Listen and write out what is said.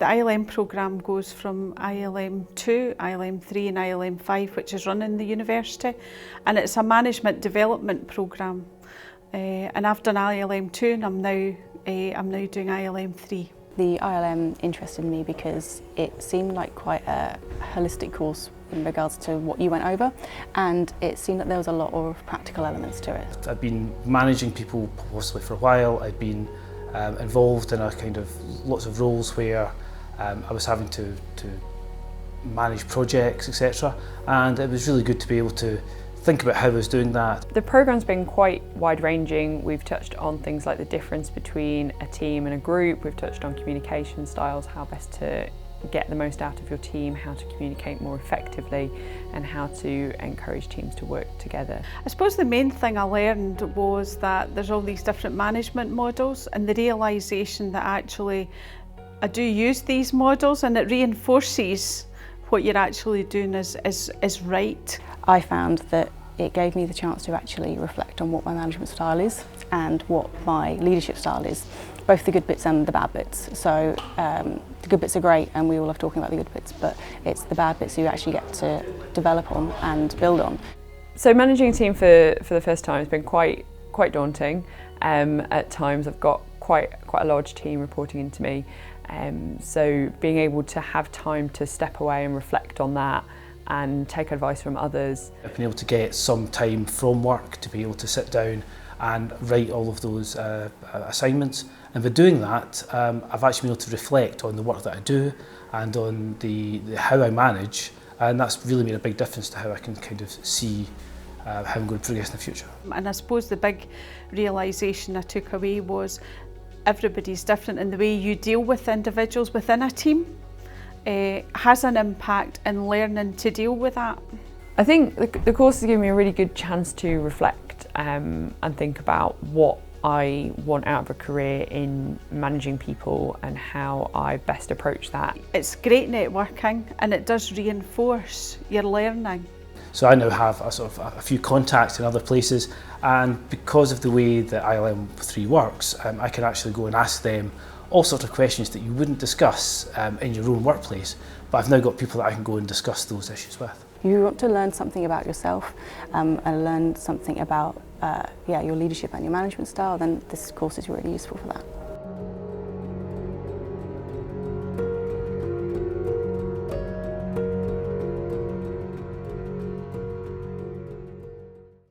The ILM programme goes from ILM2, ILM3 and ILM5, which is run in the university, and it's a management development programme. And I've done ILM2 and I'm now doing ILM3. The ILM interested me because it seemed like quite a holistic course in regards to what you went over, and it seemed that there was a lot of practical elements to it. I've been managing people possibly for a while. I've been involved in a kind of lots of roles where I was having to manage projects, etc. And it was really good to be able to think about how I was doing that. The programme's been quite wide-ranging. We've touched on things like the difference between a team and a group. We've touched on communication styles, how best to get the most out of your team, how to communicate more effectively, and how to encourage teams to work together. I suppose the main thing I learned was that there's all these different management models, and the realisation that actually I do use these models and it reinforces what you're actually doing is right. I found that it gave me the chance to actually reflect on what my management style is and what my leadership style is, both the good bits and the bad bits. So the good bits are great and we all love talking about the good bits, but it's the bad bits you actually get to develop on and build on. So managing a team for the first time has been quite daunting. At times I've got quite a large team reporting into me. So being able to have time to step away and reflect on that and take advice from others. I've been able to get some time from work to be able to sit down and write all of those assignments, and by doing that I've actually been able to reflect on the work that I do and on the how I manage, and that's really made a big difference to how I can kind of see how I'm going to progress in the future. And I suppose the big realisation I took away was everybody's different, and the way you deal with individuals within a team has an impact in learning to deal with that. I think the course has given me a really good chance to reflect and think about what I want out of a career in managing people and how I best approach that. It's great networking and it does reinforce your learning. So I now have a few contacts in other places, and because of the way that ILM3 works, I can actually go and ask them all sorts of questions that you wouldn't discuss in your own workplace, but I've now got people that I can go and discuss those issues with. You want to learn something about yourself and learn something about your leadership and your management style, then this course is really useful for that.